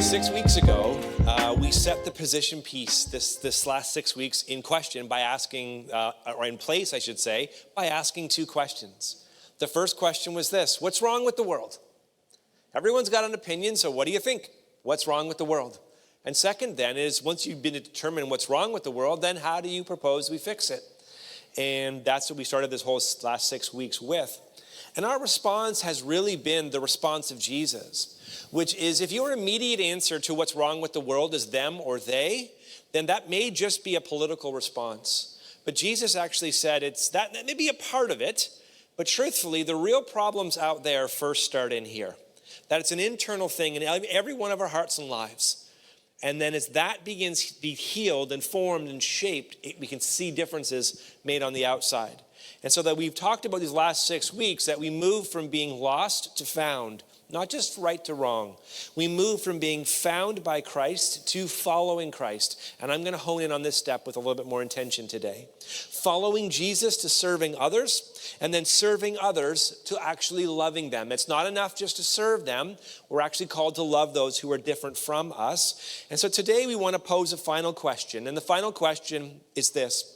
6 weeks ago, we set the position piece this last 6 weeks in question by asking, or in place, I should say, by asking two questions. The first question was this: what's wrong with the world? Everyone's got an opinion, so what do you think? What's wrong with the world? And second then is, once you've been to determine what's wrong with the world, then how do you propose we fix it? And that's what we started this whole last 6 weeks with. And our response has really been the response of Jesus, which is, if your immediate answer to what's wrong with the world is them or they, then that may just be a political response. But Jesus actually said that may be a part of it, but truthfully, the real problems out there first start in here. That it's an internal thing in every one of our hearts and lives. And then as that begins to be healed and formed and shaped, we can see differences made on the outside. And so that we've talked about these last 6 weeks, that we move from being lost to found, not just right to wrong. We move from being found by Christ to following Christ. And I'm going to hone in on this step with a little bit more intention today. Following Jesus to serving others, and then serving others to actually loving them. It's not enough just to serve them. We're actually called to love those who are different from us. And so today we want to pose a final question. And the final question is this: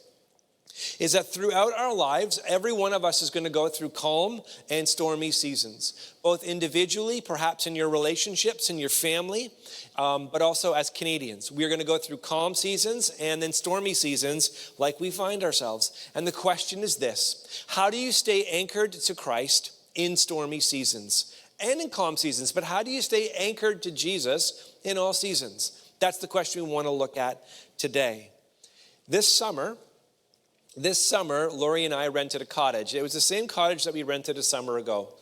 is that throughout our lives, every one of us is going to go through calm and stormy seasons, both individually, perhaps in your relationships, in your family, but also as Canadians. We are going to go through calm seasons and then stormy seasons like we find ourselves. And the question is this: how do you stay anchored to Christ in stormy seasons and in calm seasons? But how do you stay anchored to Jesus in all seasons? That's the question we want to look at today. This summer, Lori and I rented a cottage. It was the same cottage that we rented a summer ago.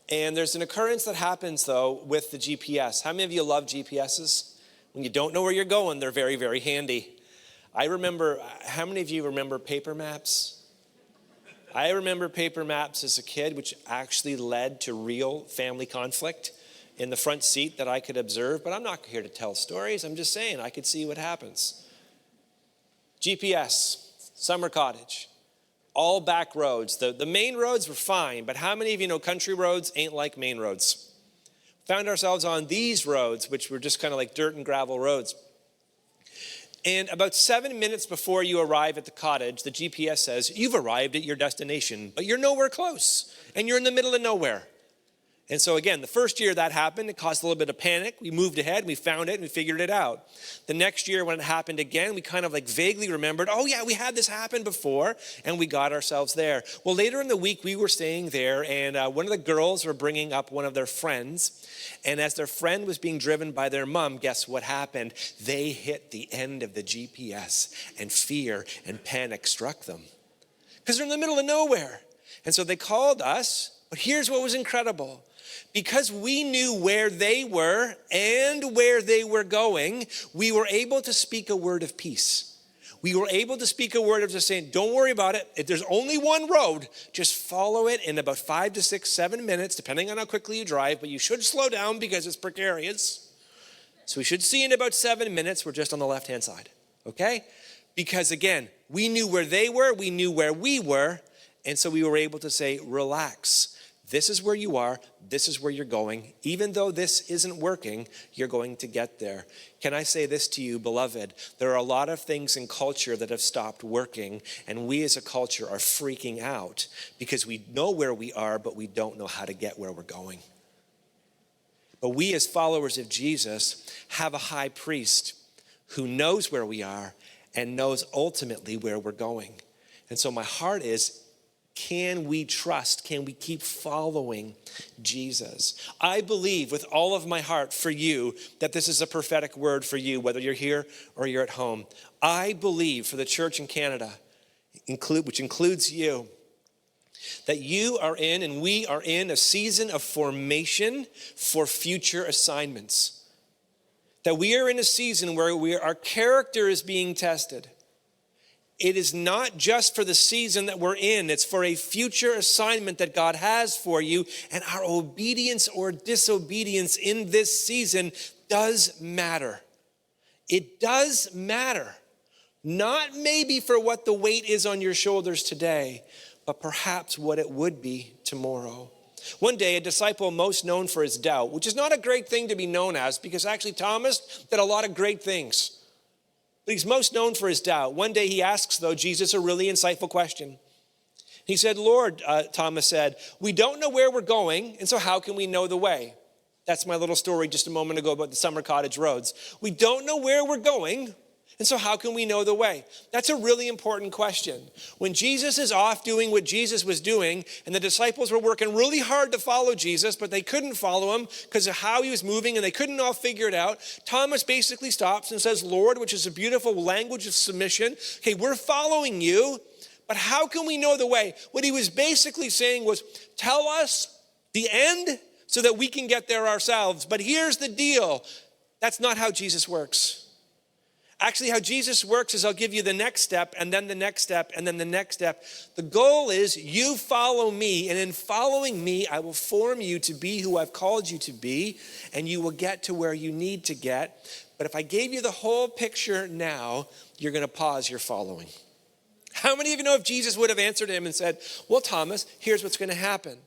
And there's an occurrence that happens, though, with the GPS. How many of you love GPSs? When you don't know where you're going, they're very, very handy. I remember, how many of you remember paper maps? I remember paper maps as a kid, which actually led to real family conflict in the front seat that I could observe. But I'm not here to tell stories. I'm just saying I could see what happens. GPS. Summer cottage, all back roads. The main roads were fine, but how many of you know country roads ain't like main roads? Found ourselves on these roads, which were just kind of like dirt and gravel roads. And about 7 minutes before you arrive at the cottage, the GPS says, you've arrived at your destination, but you're nowhere close, and you're in the middle of nowhere. And so again, the first year that happened, it caused a little bit of panic. We moved ahead, we found it, and we figured it out. The next year when it happened again, we kind of like vaguely remembered, oh yeah, we had this happen before, and we got ourselves there. Well, later in the week, we were staying there, and one of the girls were bringing up one of their friends. And as their friend was being driven by their mom, guess what happened? They hit the end of the GPS, and fear and panic struck them. Because they're in the middle of nowhere. And so they called us, but here's what was incredible. Because we knew where they were and where they were going, we were able to speak a word of peace. We were able to speak a word of just saying, don't worry about it. If there's only one road, just follow it in about 5 to 6, 7 minutes, depending on how quickly you drive, but you should slow down because it's precarious. So we should see in about 7 minutes, we're just on the left-hand side, okay? Because again, we knew where they were, we knew where we were, and so we were able to say, relax. This is where you are. This is where you're going. Even though this isn't working, you're going to get there. Can I say this to you, beloved? There are a lot of things in culture that have stopped working, and we as a culture are freaking out because we know where we are, but we don't know how to get where we're going. But we as followers of Jesus have a high priest who knows where we are and knows ultimately where we're going. And so my heart is, can we trust? Can we keep following Jesus? I believe with all of my heart for you that this is a prophetic word for you, whether you're here or you're at home. I believe for the church in Canada, which includes you, that you are in and we are in a season of formation for future assignments. That we are in a season where our character is being tested. It is not just for the season that we're in. It's for a future assignment that God has for you. And our obedience or disobedience in this season does matter. It does matter. Not maybe for what the weight is on your shoulders today, but perhaps what it would be tomorrow. One day, a disciple most known for his doubt, which is not a great thing to be known as, because actually Thomas did a lot of great things. But he's most known for his doubt. One day he asks, though, Jesus a really insightful question. He said, Lord, Thomas said, we don't know where we're going, and so how can we know the way? That's my little story just a moment ago about the summer cottage roads. We don't know where we're going, and so how can we know the way? That's a really important question. When Jesus is off doing what Jesus was doing, and the disciples were working really hard to follow Jesus, but they couldn't follow him because of how he was moving, and they couldn't all figure it out, Thomas basically stops and says, Lord, which is a beautiful language of submission. Okay, we're following you, but how can we know the way? What he was basically saying was, tell us the end so that we can get there ourselves. But here's the deal. That's not how Jesus works. Actually, how Jesus works is I'll give you the next step, and then the next step, and then the next step. The goal is you follow me, and in following me, I will form you to be who I've called you to be, and you will get to where you need to get. But if I gave you the whole picture now, you're going to pause your following. How many of you know if Jesus would have answered him and said, well, Thomas, here's what's going to happen.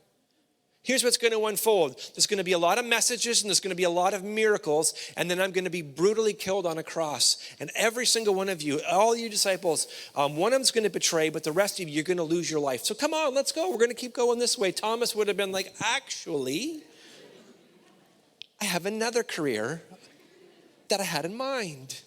Here's what's going to unfold. There's going to be a lot of messages and there's going to be a lot of miracles, and then I'm going to be brutally killed on a cross. And every single one of you, all you disciples, one of them's going to betray, but the rest of you, you're going to lose your life. So come on, let's go. We're going to keep going this way. Thomas would have been like, actually, I have another career that I had in mind.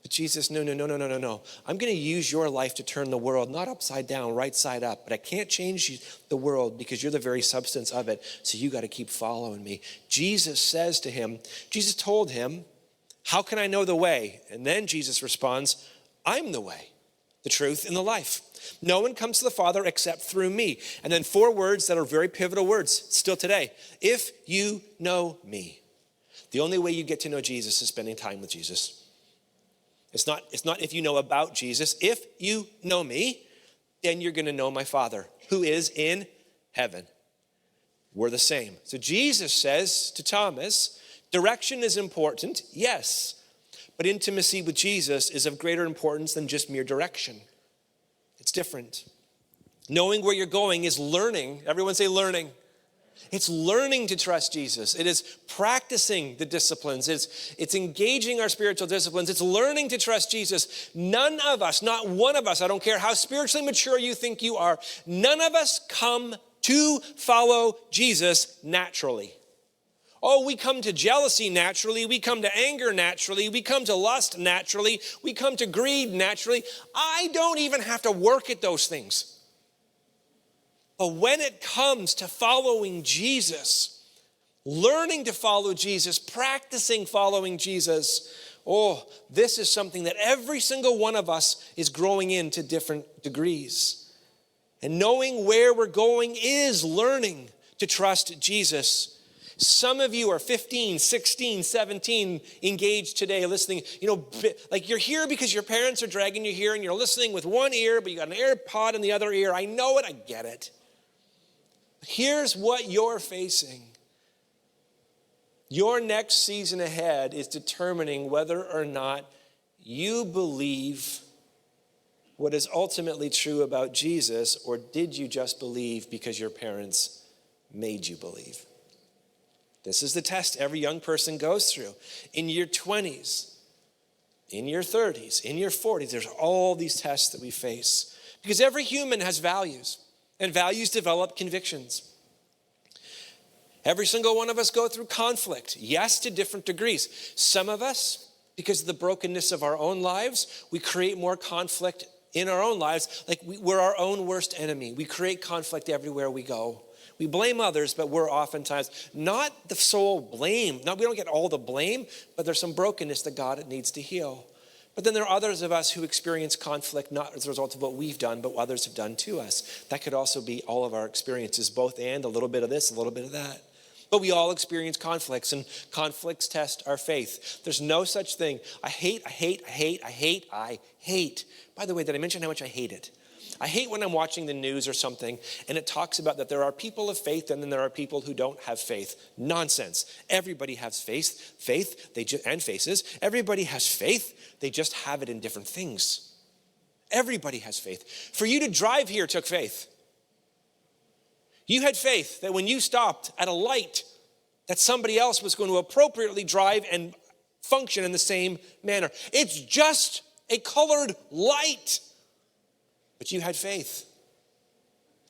But Jesus, no. I'm going to use your life to turn the world, not upside down, right side up. But I can't change the world because you're the very substance of it. So you got to keep following me. Jesus told him, how can I know the way? And then Jesus responds, I'm the way, the truth, and the life. No one comes to the Father except through me. And then 4 words that are very pivotal words still today. If you know me. The only way you get to know Jesus is spending time with Jesus. It's not if you know about Jesus. If you know me, then you're going to know my Father, who is in heaven. We're the same. So Jesus says to Thomas, direction is important, yes, but intimacy with Jesus is of greater importance than just mere direction. It's different. Knowing where you're going is learning. Everyone say learning. It's learning to trust Jesus. It is practicing the disciplines. It's engaging our spiritual disciplines. It's learning to trust Jesus. None of us, not one of us, I don't care how spiritually mature you think you are, none of us come to follow Jesus naturally. Oh, we come to jealousy naturally. We come to anger naturally. We come to lust naturally. We come to greed naturally. I don't even have to work at those things. But when it comes to following Jesus, learning to follow Jesus, practicing following Jesus, this is something that every single one of us is growing into different degrees. And knowing where we're going is learning to trust Jesus. Some of you are 15, 16, 17, engaged today, listening. Like you're here because your parents are dragging you here and you're listening with one ear, but you got an AirPod in the other ear. I know it, I get it. Here's what you're facing. Your next season ahead is determining whether or not you believe what is ultimately true about Jesus, or did you just believe because your parents made you believe? This is the test every young person goes through. In your 20s, in your 30s, in your 40s, there's all these tests that we face. Because every human has values. And values develop convictions. Every single one of us go through conflict, yes, to different degrees. Some of us, because of the brokenness of our own lives, we create more conflict in our own lives. Like we're our own worst enemy. We create conflict everywhere we go. We blame others, but we're oftentimes not the sole blame. We don't get all the blame, but there's some brokenness that God needs to heal. But then there are others of us who experience conflict not as a result of what we've done, but what others have done to us. That could also be all of our experiences, both and, a little bit of this, a little bit of that. But we all experience conflicts, and conflicts test our faith. There's no such thing. I hate. By the way, did I mention how much I hate it? I hate when I'm watching the news or something and it talks about that there are people of faith and then there are people who don't have faith. Nonsense. Everybody has faith, and faces. Everybody has faith. They just have it in different things. Everybody has faith. For you to drive here took faith. You had faith that when you stopped at a light, that somebody else was going to appropriately drive and function in the same manner. It's just a colored light. But you had faith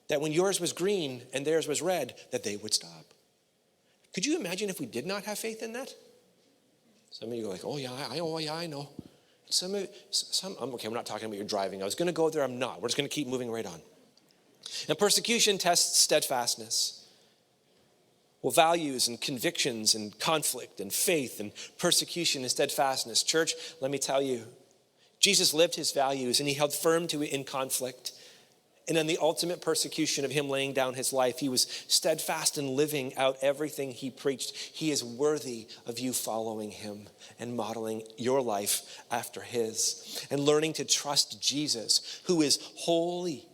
that when yours was green and theirs was red, that they would stop. Could you imagine if we did not have faith in that? Some of you go like, oh yeah, I know. Okay, I'm not talking about your driving. I was going to go there, I'm not. We're just going to keep moving right on. And persecution tests steadfastness. Well, values and convictions and conflict and faith and persecution and steadfastness. Church, let me tell you, Jesus lived his values and he held firm to it in conflict. And in the ultimate persecution of him laying down his life, he was steadfast in living out everything he preached. He is worthy of you following him and modeling your life after his. And learning to trust Jesus, who is holy,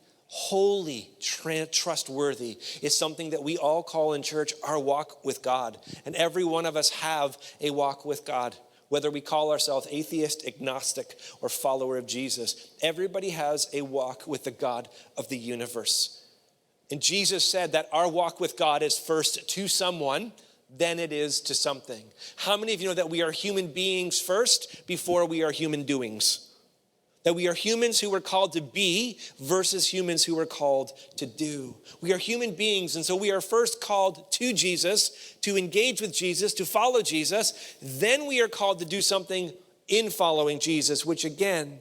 trustworthy, is something that we all call in church our walk with God. And every one of us have a walk with God. Whether we call ourselves atheist, agnostic, or follower of Jesus, everybody has a walk with the God of the universe. And Jesus said that our walk with God is first to someone, then it is to something. How many of you know that we are human beings first before we are human doings? That we are humans who were called to be versus humans who were called to do. We are human beings, and so we are first called to Jesus, to engage with Jesus, to follow Jesus. Then we are called to do something in following Jesus, which again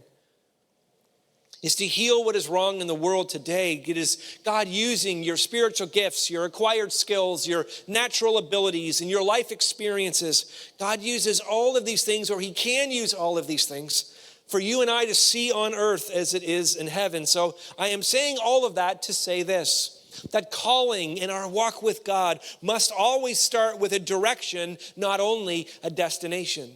is to heal what is wrong in the world today. It is God using your spiritual gifts, your acquired skills, your natural abilities, and your life experiences. God uses all of these things, or he can use all of these things, for you and I to see on earth as it is in heaven. So I am saying all of that to say this, that calling in our walk with God must always start with a direction, not only a destination.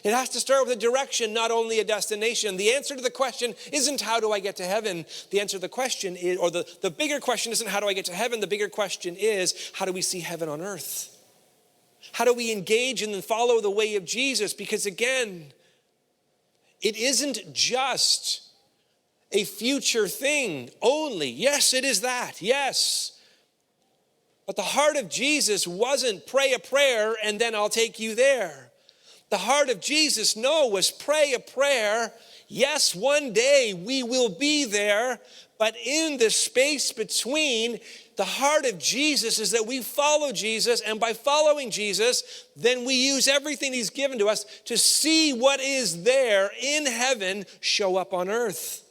It has to start with a direction, not only a destination. The answer to the question isn't how do I get to heaven? The answer to the question is, or the bigger question isn't how do I get to heaven? The bigger question is, how do we see heaven on earth? How do we engage and follow the way of Jesus? Because again, it isn't just a future thing only. Yes, it is that. Yes. But the heart of Jesus wasn't pray a prayer and then I'll take you there. The heart of Jesus, no, was pray a prayer. Yes, one day we will be there. But in the space between, the heart of Jesus is that we follow Jesus, and by following Jesus, then we use everything he's given to us to see what is there in heaven show up on earth.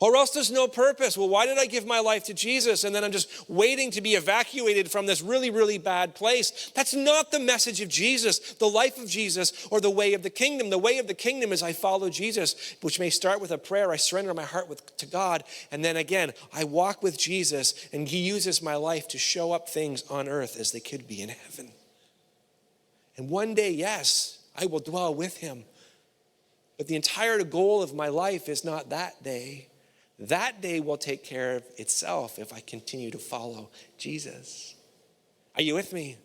Or else there's no purpose. Well, why did I give my life to Jesus? And then I'm just waiting to be evacuated from this really, really bad place. That's not the message of Jesus, the life of Jesus, or the way of the kingdom. The way of the kingdom is I follow Jesus, which may start with a prayer. I surrender my heart to God. And then again, I walk with Jesus, and he uses my life to show up things on earth as they could be in heaven. And one day, yes, I will dwell with him. But the entire goal of my life is not that day. That day will take care of itself if I continue to follow Jesus. Are you with me?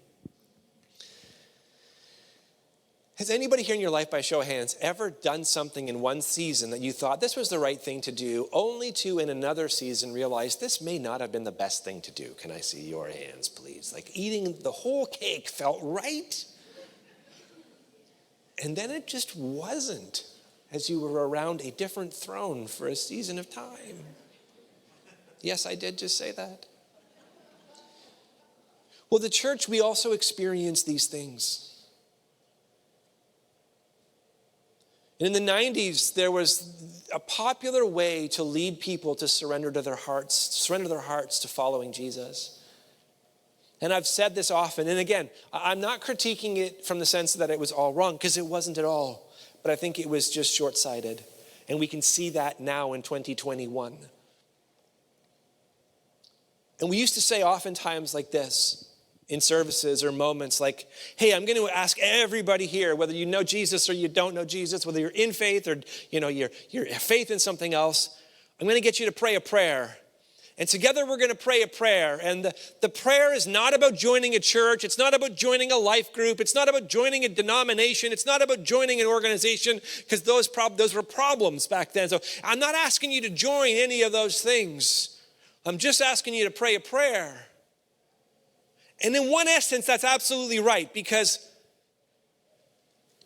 Has anybody here in your life, by show of hands, ever done something in one season that you thought this was the right thing to do, only to in another season realize this may not have been the best thing to do? Can I see your hands, please? Like eating the whole cake felt right, and then it just wasn't, as you were around a different throne for a season of time. Yes, I did just say that. Well, the church, we also experience these things. And in the 90s, there was a popular way to lead people to surrender their hearts to following Jesus. And I've said this often, and again, I'm not critiquing it from the sense that it was all wrong, because it wasn't at all. But I think it was just short-sighted. And we can see that now in 2021. And we used to say oftentimes like this in services or moments like, hey, I'm going to ask everybody here, whether you know Jesus or you don't know Jesus, whether you're in faith or you're faith in something else, I'm going to get you to pray a prayer. And together we're going to pray a prayer. And the prayer is not about joining a church. It's not about joining a life group. It's not about joining a denomination. It's not about joining an organization, because those were problems back then. So I'm not asking you to join any of those things. I'm just asking you to pray a prayer. And in one essence, that's absolutely right, because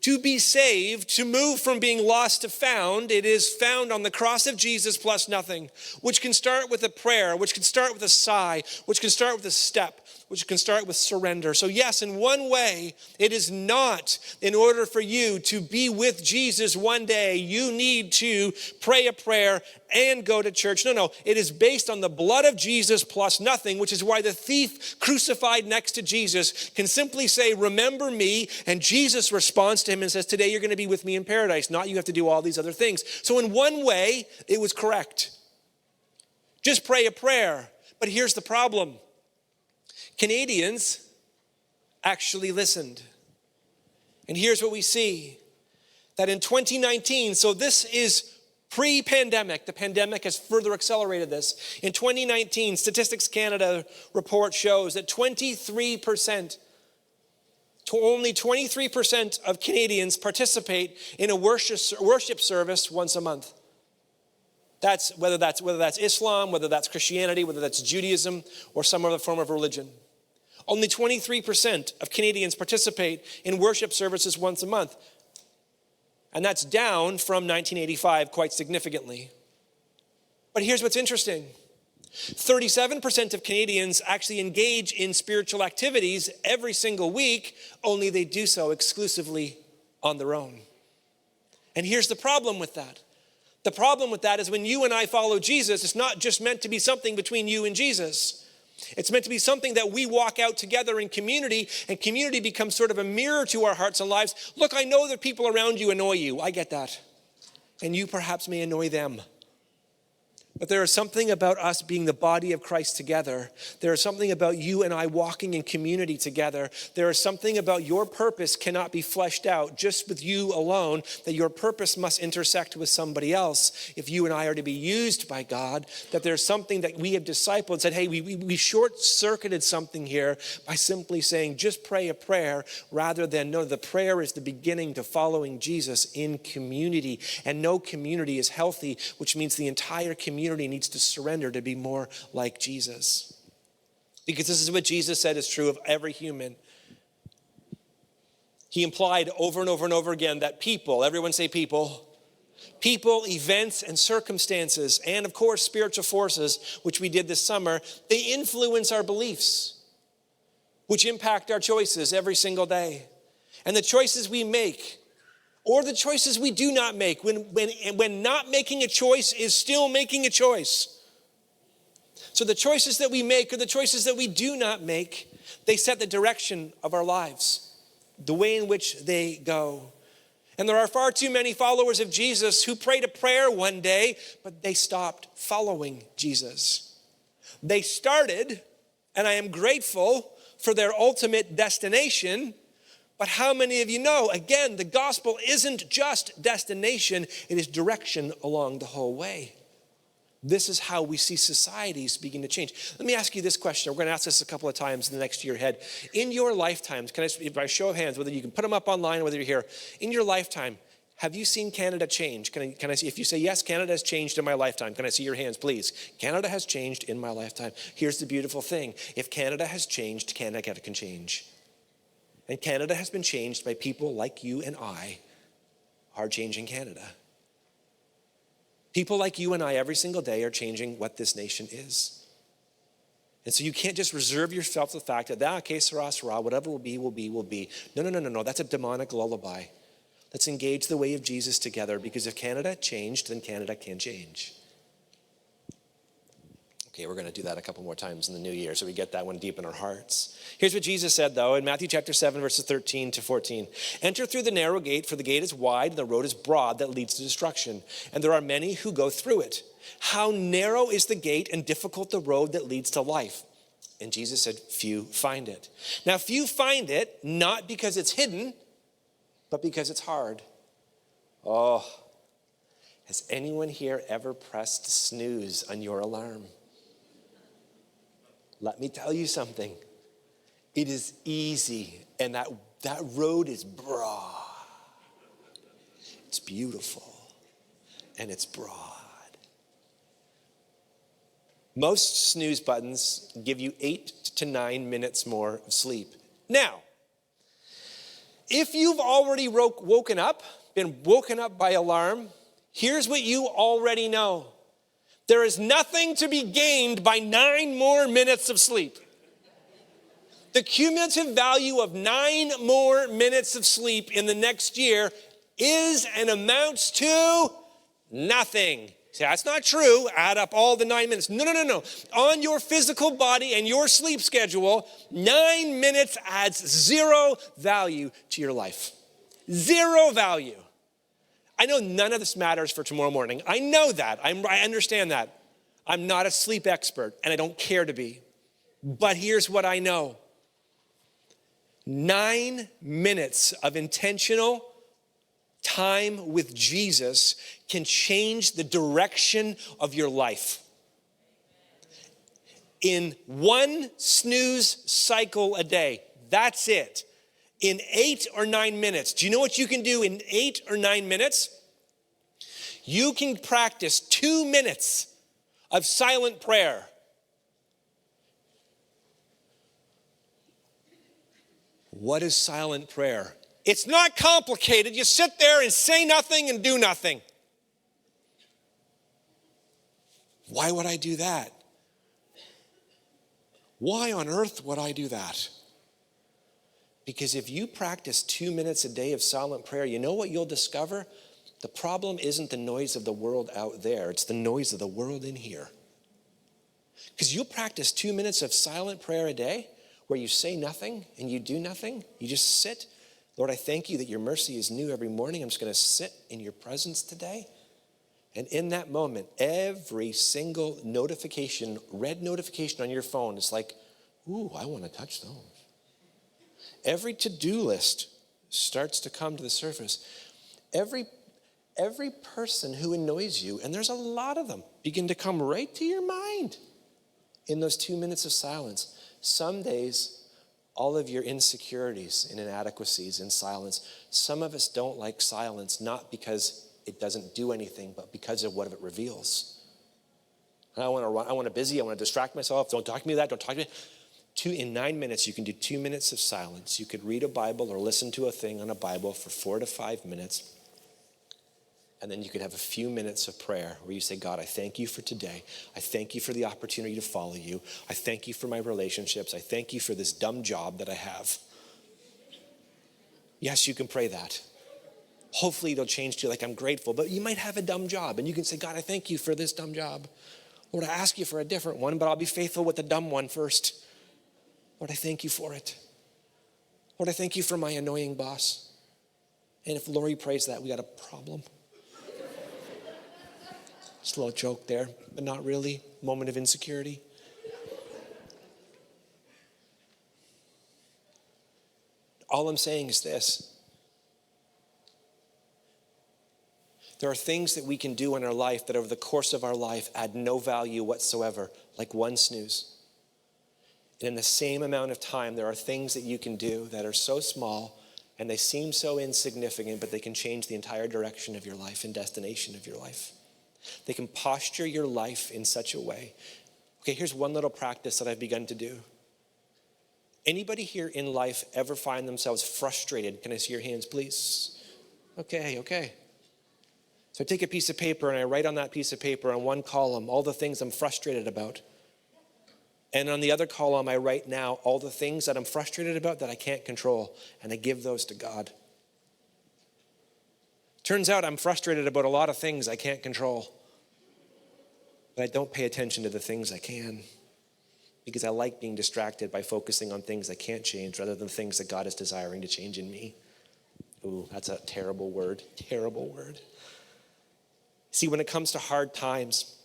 to be saved, to move from being lost to found, it is found on the cross of Jesus plus nothing, which can start with a prayer, which can start with a sigh, which can start with a step, which can start with surrender. So yes, in one way, it is not in order for you to be with Jesus one day, you need to pray a prayer and go to church. No, it is based on the blood of Jesus plus nothing, which is why the thief crucified next to Jesus can simply say, remember me, and Jesus responds to him and says, today you're going to be with me in paradise, not you have to do all these other things. So in one way, it was correct. Just pray a prayer. But here's the problem. Canadians actually listened. And here's what we see, that in 2019, so this is pre-pandemic, the pandemic has further accelerated this. In 2019, Statistics Canada report shows that only 23% of Canadians participate in a worship service once a month. That's whether that's Islam, whether that's Christianity, whether that's Judaism, or some other form of religion. Only 23% of Canadians participate in worship services once a month. And that's down from 1985 quite significantly. But here's what's interesting. 37% of Canadians actually engage in spiritual activities every single week, only they do so exclusively on their own. And here's the problem with that. The problem with that is when you and I follow Jesus, it's not just meant to be something between you and Jesus. It's meant to be something that we walk out together in community, and community becomes sort of a mirror to our hearts and lives. Look, I know that people around you annoy you. I get that. And you perhaps may annoy them. But there is something about us being the body of Christ together. There is something about you and I walking in community together. There is something about your purpose cannot be fleshed out just with you alone, that your purpose must intersect with somebody else if you and I are to be used by God, that there's something that we have discipled and said, hey, we short-circuited something here by simply saying, just pray a prayer, rather than, no, the prayer is the beginning to following Jesus in community. And no community is healthy, which means the entire community needs to surrender to be more like Jesus. Because this is what Jesus said is true of every human. He implied over and over and over again that people, everyone say people, events, and circumstances, and of course spiritual forces, which we did this summer, they influence our beliefs, which impact our choices every single day. And the choices we make, or the choices we do not make, when not making a choice is still making a choice. So the choices that we make or the choices that we do not make, they set the direction of our lives, the way in which they go. And there are far too many followers of Jesus who prayed a prayer one day, but they stopped following Jesus. They started, and I am grateful for their ultimate destination. But how many of you know, again, the gospel isn't just destination, it is direction along the whole way. This is how we see societies begin to change. Let me ask you this question. We're going to ask this a couple of times in the next year ahead. In your lifetimes, by show of hands, whether you can put them up online or whether you're here, in your lifetime, have you seen Canada change? Can I see? If you say, yes, Canada has changed in my lifetime, can I see your hands, please? Canada has changed in my lifetime. Here's the beautiful thing. If Canada has changed, Canada can change. And Canada has been changed by people like you and I are changing Canada. People like you and I every single day are changing what this nation is. And so you can't just reserve yourself to the fact that, okay, sarah, whatever will be, will be, will be. No. That's a demonic lullaby. Let's engage the way of Jesus together, because if Canada changed, then Canada can change. Okay, we're going to do that a couple more times in the new year so we get that one deep in our hearts. Here's what Jesus said, though, in Matthew chapter 7, verses 13 to 14. Enter through the narrow gate, for the gate is wide and the road is broad that leads to destruction, and there are many who go through it. How narrow is the gate and difficult the road that leads to life. And Jesus said, few find it. Now, few find it not because it's hidden, but because it's hard. Oh, has anyone here ever pressed snooze on your alarm? Let me tell you something. It is easy, and that road is broad. It's beautiful, and it's broad. Most snooze buttons give you 8 to 9 minutes more of sleep. Now, if you've already been woken up by alarm, here's what you already know. There is nothing to be gained by 9 more minutes of sleep. The cumulative value of 9 more minutes of sleep in the next year is and amounts to nothing. See, that's not true. Add up all the 9 minutes. No. On your physical body and your sleep schedule, 9 minutes adds 0 value to your life. 0 value. I know none of this matters for tomorrow morning. I know that. I understand that. I'm not a sleep expert, and I don't care to be. But here's what I know. 9 minutes of intentional time with Jesus can change the direction of your life. In 1 snooze cycle a day, that's it. In 8 or 9 minutes, do you know what you can do in 8 or 9 minutes? You can practice 2 minutes of silent prayer. What is silent prayer? It's not complicated. You sit there and say nothing and do nothing. Why would I do that? Why on earth would I do that? Because if you practice 2 minutes a day of silent prayer, you know what you'll discover? The problem isn't the noise of the world out there. It's the noise of the world in here. Because you'll practice 2 minutes of silent prayer a day where you say nothing and you do nothing. You just sit. Lord, I thank you that your mercy is new every morning. I'm just going to sit in your presence today. And in that moment, every single notification, red notification on your phone, is like, ooh, I want to touch those. Every to-do list starts to come to the surface. Every person who annoys you, and there's a lot of them, begin to come right to your mind in those 2 minutes of silence. Some days, all of your insecurities and inadequacies in silence. Some of us don't like silence, not because it doesn't do anything, but because of what it reveals. I want to run, I want to busy, I want to distract myself. Don't talk to me that, don't talk to me. In 9 minutes, you can do 2 minutes of silence. You could read a Bible or listen to a thing on a Bible for 4 to 5 minutes. And then you could have a few minutes of prayer where you say, God, I thank you for today. I thank you for the opportunity to follow you. I thank you for my relationships. I thank you for this dumb job that I have. Yes, you can pray that. Hopefully it'll change to you like I'm grateful, but you might have a dumb job and you can say, God, I thank you for this dumb job. Lord, I ask you for a different one, but I'll be faithful with the dumb one first. Lord, I thank you for it. Lord, I thank you for my annoying boss. And if Lori prays that, we got a problem. Just a little joke there, but not really. Moment of insecurity. All I'm saying is this. There are things that we can do in our life that over the course of our life add no value whatsoever, like 1 snooze. And in the same amount of time, there are things that you can do that are so small and they seem so insignificant, but they can change the entire direction of your life and destination of your life. They can posture your life in such a way. Okay, here's one little practice that I've begun to do. Anybody here in life ever find themselves frustrated? Can I see your hands, please? Okay. So I take a piece of paper and I write on that piece of paper on one column all the things I'm frustrated about. And on the other column, I write now all the things that I'm frustrated about that I can't control. And I give those to God. Turns out I'm frustrated about a lot of things I can't control. But I don't pay attention to the things I can. Because I like being distracted by focusing on things I can't change rather than things that God is desiring to change in me. Ooh, that's a terrible word. Terrible word. See, when it comes to hard times,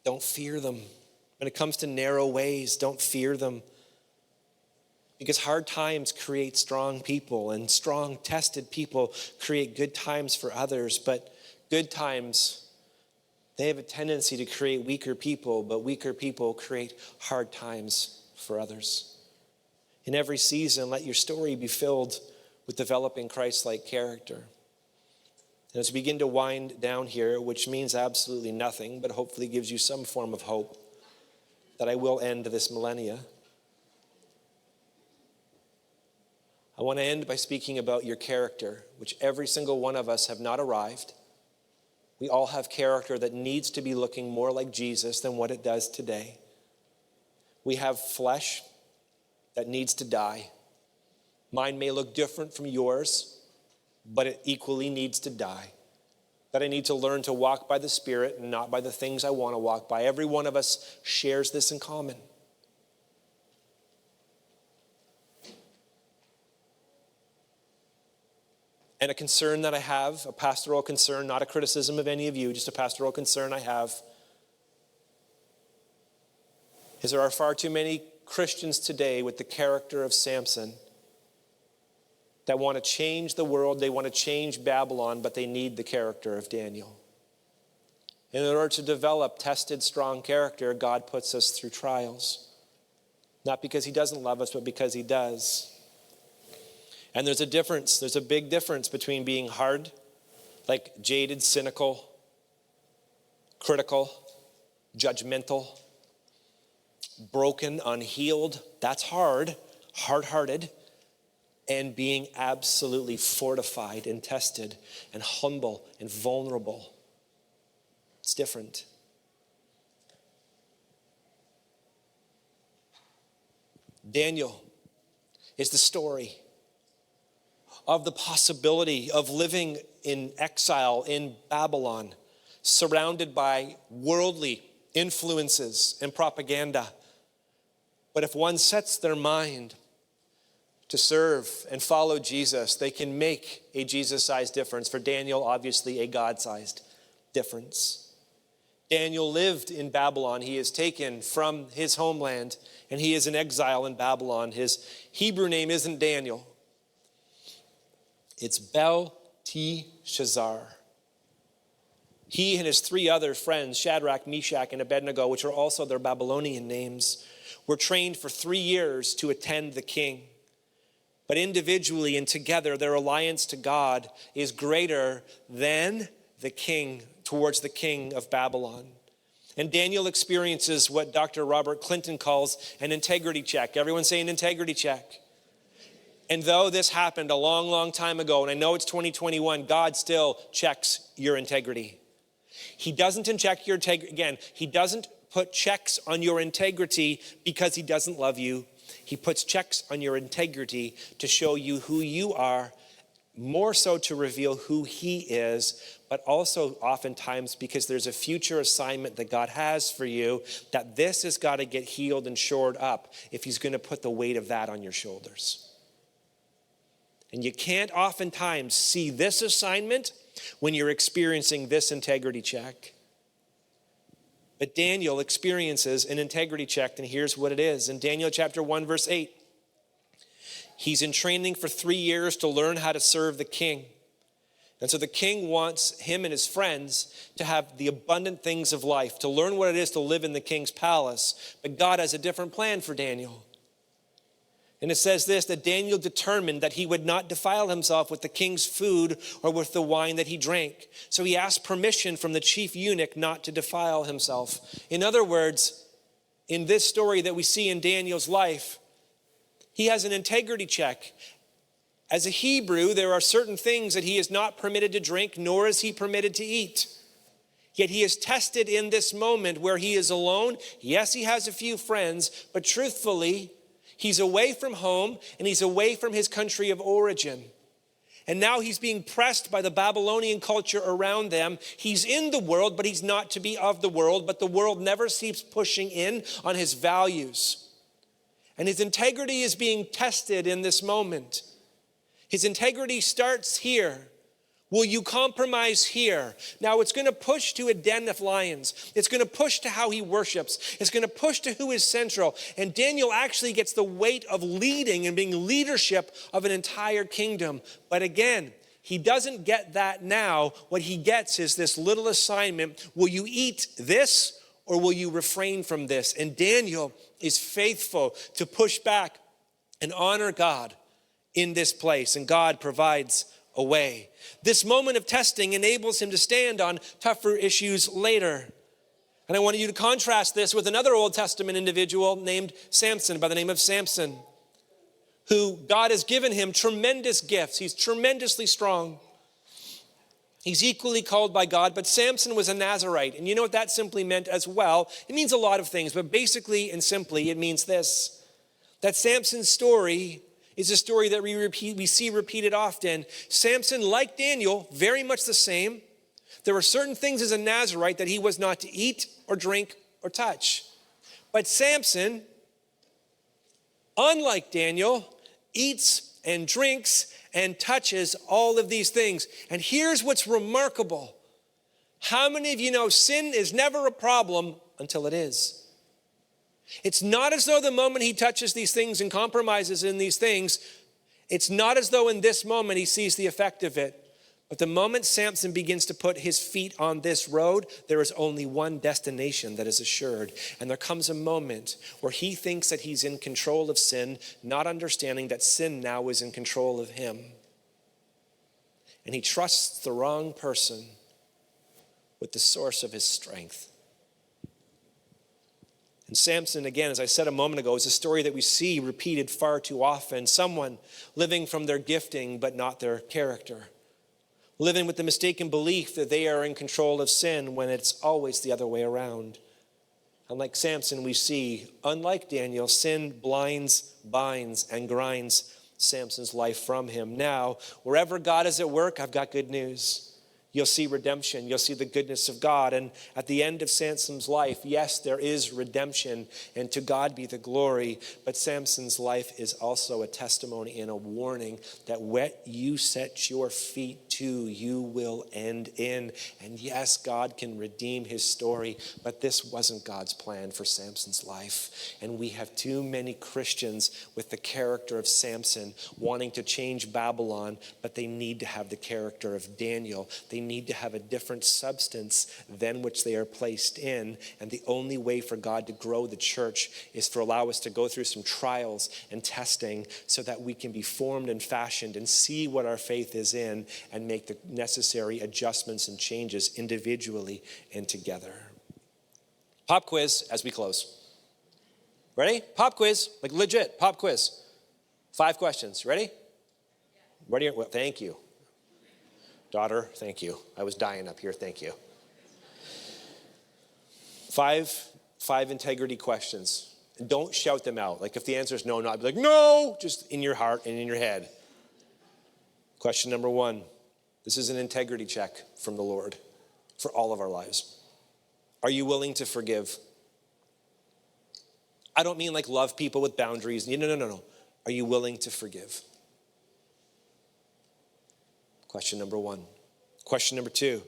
don't fear them. When it comes to narrow ways, don't fear them. Because hard times create strong people, and strong, tested people create good times for others. But good times, they have a tendency to create weaker people, but weaker people create hard times for others. In every season, let your story be filled with developing Christ-like character. And as we begin to wind down here, which means absolutely nothing, but hopefully gives you some form of hope, that I will end this millennia. I want to end by speaking about your character, which every single one of us have not arrived. We all have character that needs to be looking more like Jesus than what it does today. We have flesh that needs to die. Mine may look different from yours, but it equally needs to die. That I need to learn to walk by the Spirit and not by the things I want to walk by. Every one of us shares this in common. And a concern that I have, a pastoral concern, not a criticism of any of you, just a pastoral concern I have, is there are far too many Christians today with the character of Samson that want to change the world, they want to change Babylon, but they need the character of Daniel. In order to develop tested, strong character, God puts us through trials. Not because he doesn't love us, but because he does. And there's a big difference between being hard, like jaded, cynical, critical, judgmental, broken, unhealed. That's hard-hearted, and being absolutely fortified and tested and humble and vulnerable. It's different. Daniel is the story of the possibility of living in exile in Babylon, surrounded by worldly influences and propaganda. But if one sets their mind to serve and follow Jesus, they can make a Jesus-sized difference. For Daniel, obviously a God-sized difference. Daniel lived in Babylon. He is taken from his homeland, and he is in exile in Babylon. His Hebrew name isn't Daniel. It's Belteshazzar. He and his three other friends, Shadrach, Meshach, and Abednego, which are also their Babylonian names, were trained for 3 years to attend the king. But individually and together, their alliance to God is greater than the king, towards the king of Babylon. And Daniel experiences what Dr. Robert Clinton calls an integrity check. Everyone say an integrity check. And though this happened a long, long time ago, and I know it's 2021, God still checks your integrity. He doesn't check your integrity. Again, he doesn't put checks on your integrity because he doesn't love you. He puts checks on your integrity to show you who you are, more so to reveal who he is, but also oftentimes because there's a future assignment that God has for you, that this has got to get healed and shored up if he's going to put the weight of that on your shoulders. And you can't oftentimes see this assignment when you're experiencing this integrity check. But Daniel experiences an integrity check, and here's what it is. In Daniel chapter 1, verse 8, he's in training for 3 years to learn how to serve the king. And so the king wants him and his friends to have the abundant things of life, to learn what it is to live in the king's palace. But God has a different plan for Daniel. And it says this, that Daniel determined that he would not defile himself with the king's food or with the wine that he drank. So he asked permission from the chief eunuch not to defile himself. In other words, in this story that we see in Daniel's life, he has an integrity check. As a Hebrew, there are certain things that he is not permitted to drink, nor is he permitted to eat. Yet he is tested in this moment where he is alone. Yes, he has a few friends, but truthfully, he's away from home and he's away from his country of origin. And now he's being pressed by the Babylonian culture around them. He's in the world, but he's not to be of the world. But the world never keeps pushing in on his values. And his integrity is being tested in this moment. His integrity starts here. Will you compromise here? Now it's going to push to a den of lions. It's going to push to how he worships. It's going to push to who is central. And Daniel actually gets the weight of leading and being leadership of an entire kingdom. But again, he doesn't get that now. What he gets is this little assignment. Will you eat this or will you refrain from this? And Daniel is faithful to push back and honor God in this place. And God provides a way. This moment of testing enables him to stand on tougher issues later. And I want you to contrast this with another Old Testament individual named Samson, by the name of Samson, who God has given him tremendous gifts. He's tremendously strong. He's equally called by God, but Samson was a Nazirite. And you know what that simply meant as well? It means a lot of things, but basically and simply it means this, that Samson's story is a story that we see repeated often. Samson, like Daniel, very much the same. There were certain things as a Nazirite that he was not to eat or drink or touch. But Samson, unlike Daniel, eats and drinks and touches all of these things. And here's what's remarkable. How many of you know sin is never a problem until it is? It's not as though the moment he touches these things and compromises in these things, it's not as though in this moment he sees the effect of it. But the moment Samson begins to put his feet on this road, there is only one destination that is assured. And there comes a moment where he thinks that he's in control of sin, not understanding that sin now is in control of him. And he trusts the wrong person with the source of his strength. And Samson, again, as I said a moment ago, is a story that we see repeated far too often. Someone living from their gifting but not their character. Living with the mistaken belief that they are in control of sin when it's always the other way around. And like Samson, we see, unlike Daniel, sin blinds, binds, and grinds Samson's life from him. Now, wherever God is at work, I've got good news. You'll see redemption. You'll see the goodness of God. And at the end of Samson's life, yes, there is redemption, and to God be the glory. But Samson's life is also a testimony and a warning that what you set your feet to, you will end in. And yes, God can redeem his story, but this wasn't God's plan for Samson's life. And we have too many Christians with the character of Samson wanting to change Babylon, but they need to have the character of Daniel. They need to have a different substance than which they are placed in. And the only way for God to grow the church is to allow us to go through some trials and testing so that we can be formed and fashioned and see what our faith is in and make the necessary adjustments and changes individually and together. Pop quiz as we close. Ready? Pop quiz, like legit, pop quiz. 5 questions. Ready? Ready? Well, thank you. Daughter, thank you. I was dying up here, thank you. 5 integrity questions. And don't shout them out. Like if the answer is no, not be like, no, just in your heart and in your head. Question number 1. This is an integrity check from the Lord for all of our lives. Are you willing to forgive? I don't mean like love people with boundaries. No. Are you willing to forgive? Question number 1. Question number 2.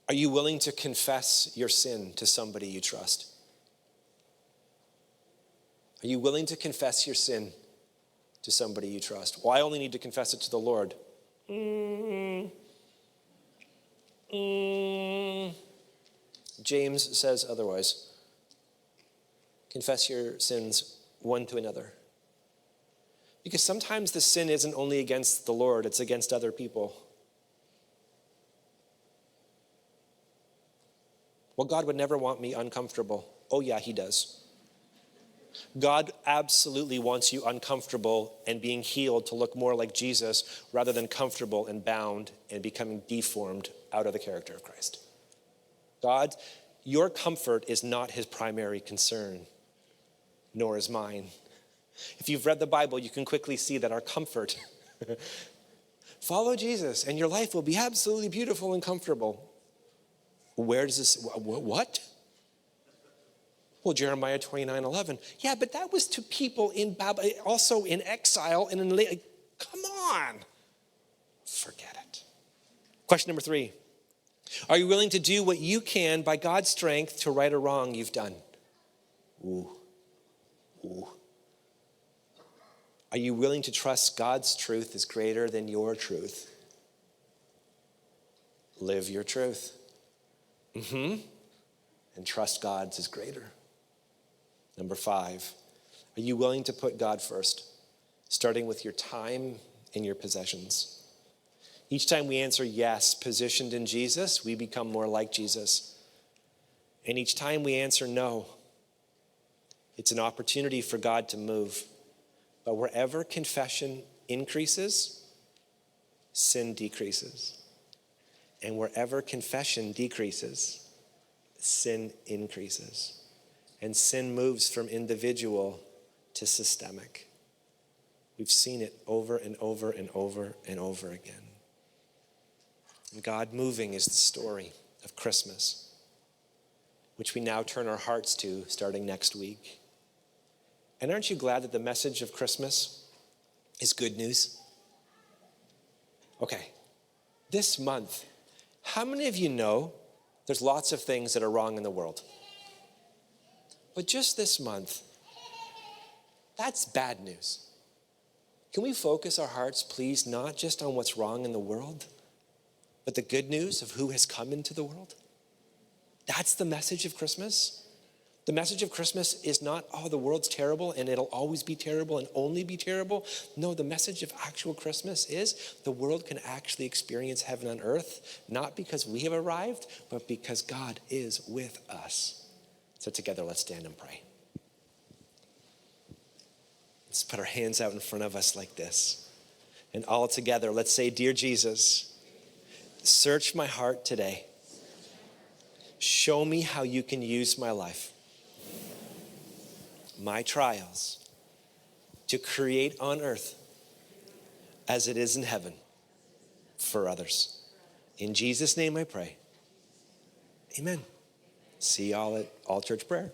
Are you willing to confess your sin to somebody you trust? Are you willing to confess your sin to somebody you trust? Well, I only need to confess it to the Lord. James says otherwise. Confess your sins one to another. Because sometimes the sin isn't only against the Lord, it's against other people. Well, God would never want me uncomfortable. Oh yeah, he does. God absolutely wants you uncomfortable and being healed to look more like Jesus rather than comfortable and bound and becoming deformed out of the character of Christ. God, your comfort is not his primary concern, nor is mine. If you've read the Bible, you can quickly see that our comfort, follow Jesus and your life will be absolutely beautiful and comfortable. Where does this, what? Well, Jeremiah 29:11. Yeah, but that was to people in Babylon, also in exile and in, come on. Forget it. Question number 3. Are you willing to do what you can by God's strength to right a wrong you've done? Ooh. Are you willing to trust God's truth is greater than your truth? Live your truth. And trust God's is greater. Number 5, are you willing to put God first, starting with your time and your possessions? Each time we answer yes, positioned in Jesus, we become more like Jesus. And each time we answer no, it's an opportunity for God to move. But wherever confession increases, sin decreases. And wherever confession decreases, sin increases. And sin moves from individual to systemic. We've seen it over and over and over and over again. And God moving is the story of Christmas, which we now turn our hearts to starting next week. And aren't you glad that the message of Christmas is good news? Okay, this month, how many of you know there's lots of things that are wrong in the world? But just this month, that's bad news. Can we focus our hearts, please, not just on what's wrong in the world, but the good news of who has come into the world? That's the message of Christmas. The message of Christmas is not, oh, the world's terrible and it'll always be terrible and only be terrible. No, the message of actual Christmas is the world can actually experience heaven on earth, not because we have arrived, but because God is with us. So together, let's stand and pray. Let's put our hands out in front of us like this. And all together, let's say, Dear Jesus, search my heart today. Show me how you can use my life, my trials, to create on earth as it is in heaven for others. In Jesus' name I pray. Amen. See y'all at All Church Prayer.